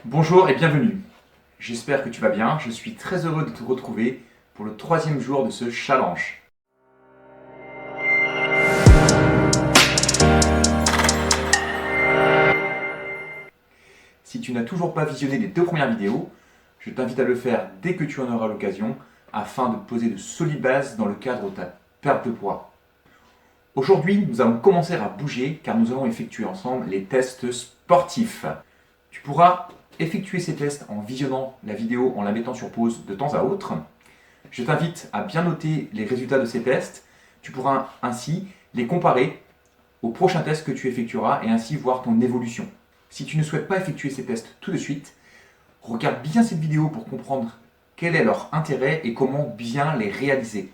Bonjour et bienvenue. J'espère que tu vas bien. Je suis très heureux de te retrouver pour le 3e jour de ce challenge. Si tu n'as toujours pas visionné les 2 premières vidéos, je t'invite à le faire dès que tu en auras l'occasion afin de poser de solides bases dans le cadre de ta perte de poids. Aujourd'hui, nous allons commencer à bouger car nous allons effectuer ensemble les tests sportifs. Tu pourras effectuer ces tests en visionnant la vidéo en la mettant sur pause de temps à autre. Je t'invite à bien noter les résultats de ces tests. Tu pourras ainsi les comparer aux prochains tests que tu effectueras et ainsi voir ton évolution. Si tu ne souhaites pas effectuer ces tests tout de suite, regarde bien cette vidéo pour comprendre quel est leur intérêt et comment bien les réaliser.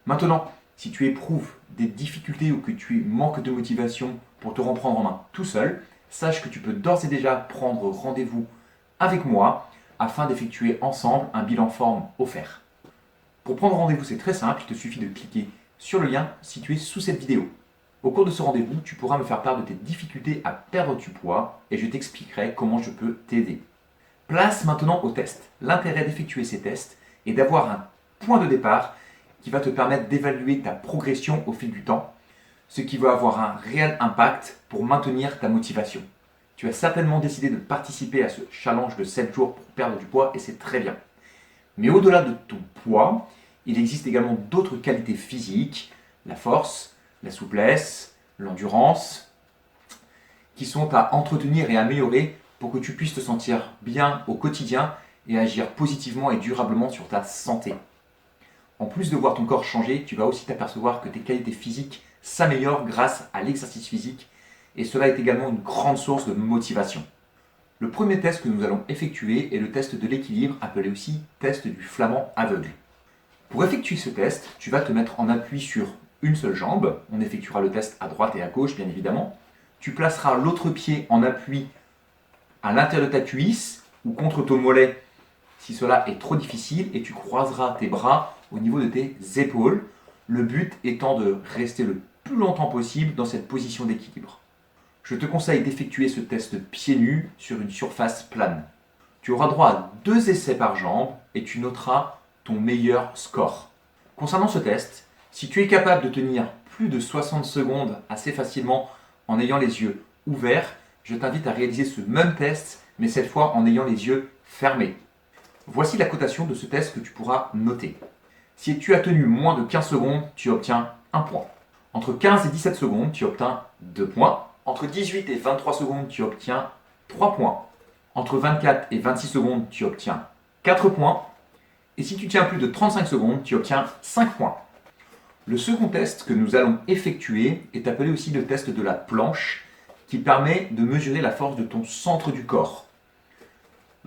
Maintenant, si tu éprouves des difficultés ou que tu manques de motivation pour te reprendre en main tout seul, sache que tu peux d'ores et déjà prendre rendez-vous avec moi afin d'effectuer ensemble un bilan forme offert. Pour prendre rendez-vous, c'est très simple, il te suffit de cliquer sur le lien situé sous cette vidéo. Au cours de ce rendez-vous, tu pourras me faire part de tes difficultés à perdre du poids et je t'expliquerai comment je peux t'aider. Place maintenant au test. L'intérêt d'effectuer ces tests est d'avoir un point de départ qui va te permettre d'évaluer ta progression au fil du temps, ce qui va avoir un réel impact pour maintenir ta motivation. Tu as certainement décidé de participer à ce challenge de 7 jours pour perdre du poids et c'est très bien. Mais au-delà de ton poids, il existe également d'autres qualités physiques, la force, la souplesse, l'endurance, qui sont à entretenir et améliorer pour que tu puisses te sentir bien au quotidien et agir positivement et durablement sur ta santé. En plus de voir ton corps changer, tu vas aussi t'apercevoir que tes qualités physiques s'améliorent grâce à l'exercice physique et cela est également une grande source de motivation. Le premier test que nous allons effectuer est le test de l'équilibre, appelé aussi test du flamand aveugle. Pour effectuer ce test, tu vas te mettre en appui sur une seule jambe. On effectuera le test à droite et à gauche, bien évidemment. Tu placeras l'autre pied en appui à l'intérieur de ta cuisse ou contre ton mollet si cela est trop difficile et tu croiseras tes bras au niveau de tes épaules. Le but étant de rester le plus longtemps possible dans cette position d'équilibre. Je te conseille d'effectuer ce test pieds nus sur une surface plane. Tu auras droit à 2 essais par jambe et tu noteras ton meilleur score. Concernant ce test, si tu es capable de tenir plus de 60 secondes assez facilement en ayant les yeux ouverts, je t'invite à réaliser ce même test, mais cette fois en ayant les yeux fermés. Voici la cotation de ce test que tu pourras noter. Si tu as tenu moins de 15 secondes, tu obtiens 1 point. Entre 15 et 17 secondes, tu obtiens 2 points. Entre 18 et 23 secondes, tu obtiens 3 points. Entre 24 et 26 secondes, tu obtiens 4 points. Et si tu tiens plus de 35 secondes, tu obtiens 5 points. Le second test que nous allons effectuer est appelé aussi le test de la planche, qui permet de mesurer la force de ton centre du corps.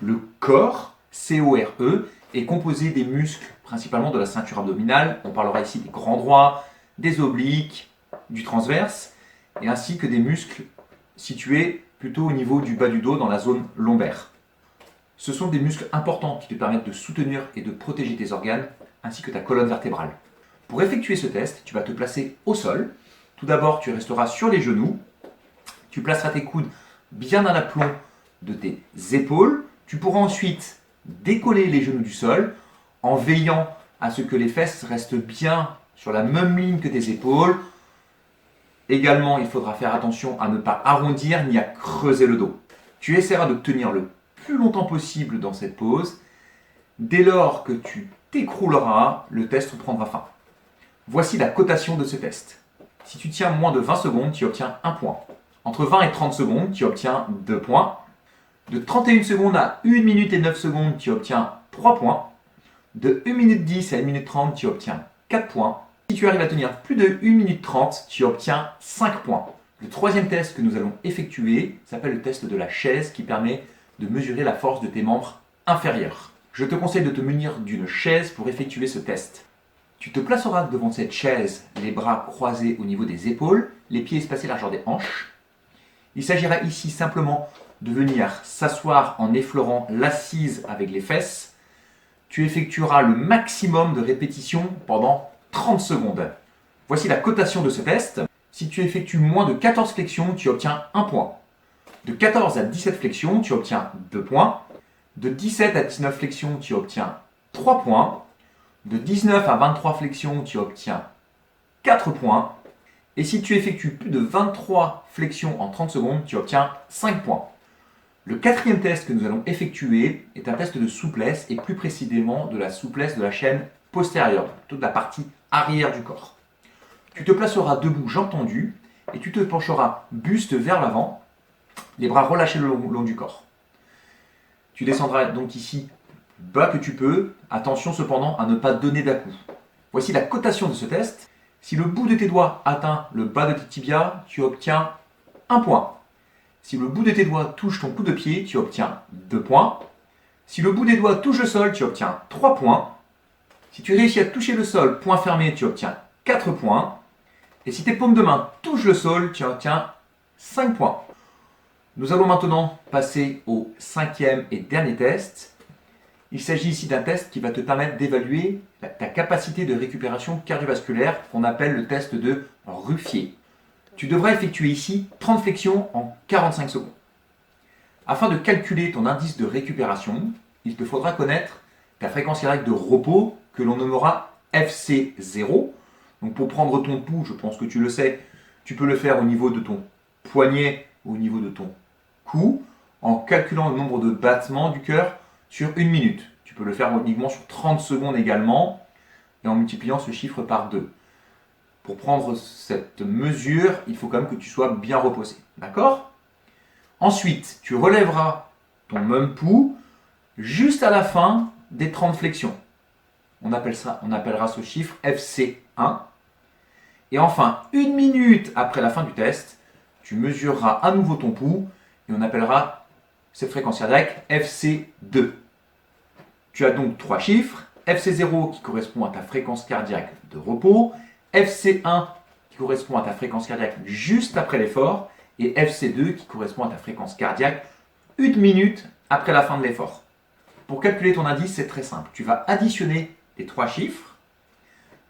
Le corps, C-O-R-E, est composé des muscles, principalement de la ceinture abdominale. On parlera ici des grands droits, des obliques, du transverse, et ainsi que des muscles situés plutôt au niveau du bas du dos dans la zone lombaire. Ce sont des muscles importants qui te permettent de soutenir et de protéger tes organes ainsi que ta colonne vertébrale. Pour effectuer ce test, tu vas te placer au sol. Tout d'abord, tu resteras sur les genoux. Tu placeras tes coudes bien dans l'aplomb de tes épaules. Tu pourras ensuite décoller les genoux du sol en veillant à ce que les fesses restent bien sur la même ligne que tes épaules. Également, il faudra faire attention à ne pas arrondir ni à creuser le dos. Tu essaieras de tenir le plus longtemps possible dans cette pose. Dès lors que tu t'écrouleras, le test prendra fin. Voici la cotation de ce test. Si tu tiens moins de 20 secondes, tu obtiens 1 point. Entre 20 et 30 secondes, tu obtiens 2 points. De 31 secondes à 1 minute et 9 secondes, tu obtiens 3 points. De 1 minute 10 à 1 minute 30, tu obtiens 4 points. Si tu arrives à tenir plus de 1 minute 30, tu obtiens 5 points. Le troisième test que nous allons effectuer s'appelle le test de la chaise qui permet de mesurer la force de tes membres inférieurs. Je te conseille de te munir d'une chaise pour effectuer ce test. Tu te placeras devant cette chaise, les bras croisés au niveau des épaules, les pieds espacés largeur des hanches. Il s'agira ici simplement de venir s'asseoir en effleurant l'assise avec les fesses. Tu effectueras le maximum de répétitions pendant 30 secondes. Voici la cotation de ce test. Si tu effectues moins de 14 flexions, tu obtiens 1 point. De 14 à 17 flexions, tu obtiens 2 points. De 17 à 19 flexions, tu obtiens 3 points. De 19 à 23 flexions, tu obtiens 4 points. Et si tu effectues plus de 23 flexions en 30 secondes, tu obtiens 5 points. Le quatrième test que nous allons effectuer est un test de souplesse et plus précisément de la souplesse de la chaîne postérieure, toute la partie arrière du corps. Tu te placeras debout, jambes tendues, et tu te pencheras buste vers l'avant, les bras relâchés le long du corps. Tu descendras donc ici bas que tu peux, attention cependant à ne pas donner d'à-coups. Voici la cotation de ce test. Si le bout de tes doigts atteint le bas de tes tibias, tu obtiens 1 point. Si le bout de tes doigts touche ton coup de pied, tu obtiens 2 points. Si le bout des doigts touche le sol, tu obtiens 3 points. Si tu réussis à toucher le sol, point fermé, tu obtiens 4 points. Et si tes paumes de main touchent le sol, tu obtiens 5 points. Nous allons maintenant passer au cinquième et dernier test. Il s'agit ici d'un test qui va te permettre d'évaluer ta capacité de récupération cardiovasculaire qu'on appelle le test de Ruffier. Tu devras effectuer ici 30 flexions en 45 secondes. Afin de calculer ton indice de récupération, il te faudra connaître ta fréquence cardiaque de repos que l'on nommera FC0. Donc pour prendre ton pouls, je pense que tu le sais, tu peux le faire au niveau de ton poignet, au niveau de ton cou, en calculant le nombre de battements du cœur sur 1 minute. Tu peux le faire uniquement sur 30 secondes également, et en multipliant ce chiffre par 2. Pour prendre cette mesure, il faut quand même que tu sois bien reposé. D'accord ? Ensuite, tu relèveras ton même pouls juste à la fin des 30 flexions. On appellera ce chiffre FC1. Et enfin, 1 minute après la fin du test, tu mesureras à nouveau ton pouls et on appellera cette fréquence cardiaque FC2. Tu as donc 3 chiffres, FC0 qui correspond à ta fréquence cardiaque de repos, FC1 qui correspond à ta fréquence cardiaque juste après l'effort et FC2 qui correspond à ta fréquence cardiaque 1 minute après la fin de l'effort. Pour calculer ton indice, c'est très simple. Tu vas additionner les 3 chiffres,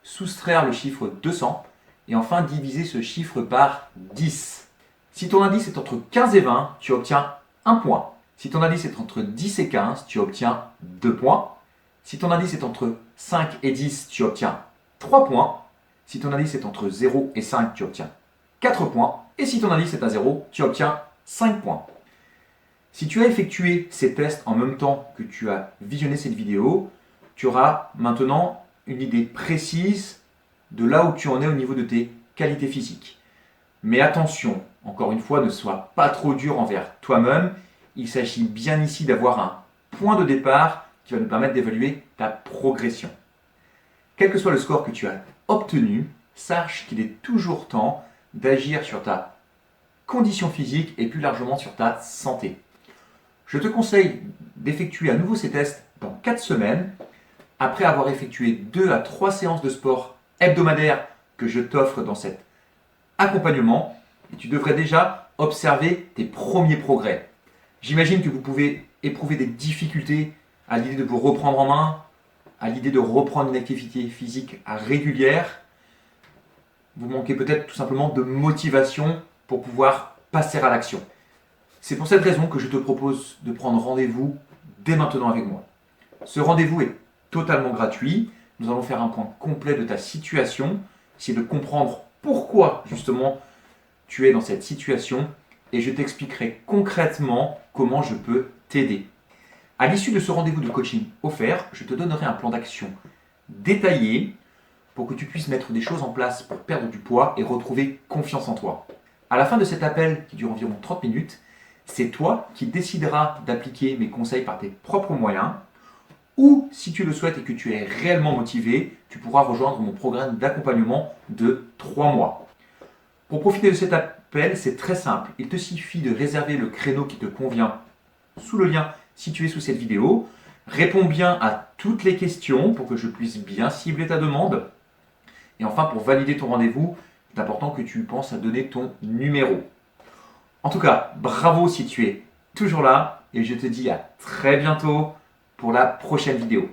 soustraire le chiffre 200 et enfin diviser ce chiffre par 10. Si ton indice est entre 15 et 20, tu obtiens 1 point. Si ton indice est entre 10 et 15, tu obtiens 2 points. Si ton indice est entre 5 et 10, tu obtiens 3 points. Si ton indice est entre 0 et 5, tu obtiens 4 points. Et si ton indice est à 0, tu obtiens 5 points. Si tu as effectué ces tests en même temps que tu as visionné cette vidéo, tu auras maintenant une idée précise de là où tu en es au niveau de tes qualités physiques. Mais attention, encore une fois, ne sois pas trop dur envers toi-même. Il s'agit bien ici d'avoir un point de départ qui va nous permettre d'évaluer ta progression. Quel que soit le score que tu as obtenu, sache qu'il est toujours temps d'agir sur ta condition physique et plus largement sur ta santé. Je te conseille d'effectuer à nouveau ces tests dans 4 semaines, après avoir effectué 2 à 3 séances de sport hebdomadaires que je t'offre dans cet accompagnement, et tu devrais déjà observer tes premiers progrès. J'imagine que vous pouvez éprouver des difficultés à l'idée de vous reprendre en main, à l'idée de reprendre une activité physique régulière. Vous manquez peut-être tout simplement de motivation pour pouvoir passer à l'action. C'est pour cette raison que je te propose de prendre rendez-vous dès maintenant avec moi. Ce rendez-vous est totalement gratuit. Nous allons faire un point complet de ta situation, essayer de comprendre pourquoi justement tu es dans cette situation et je t'expliquerai concrètement comment je peux t'aider. À l'issue de ce rendez-vous de coaching offert, je te donnerai un plan d'action détaillé pour que tu puisses mettre des choses en place pour perdre du poids et retrouver confiance en toi. À la fin de cet appel qui dure environ 30 minutes, c'est toi qui décideras d'appliquer mes conseils par tes propres moyens ou si tu le souhaites et que tu es réellement motivé, tu pourras rejoindre mon programme d'accompagnement de 3 mois. Pour profiter de cet appel, c'est très simple. Il te suffit de réserver le créneau qui te convient sous le lien situé sous cette vidéo. Réponds bien à toutes les questions pour que je puisse bien cibler ta demande. Et enfin, pour valider ton rendez-vous, c'est important que tu penses à donner ton numéro. En tout cas, bravo si tu es toujours là et je te dis à très bientôt pour la prochaine vidéo.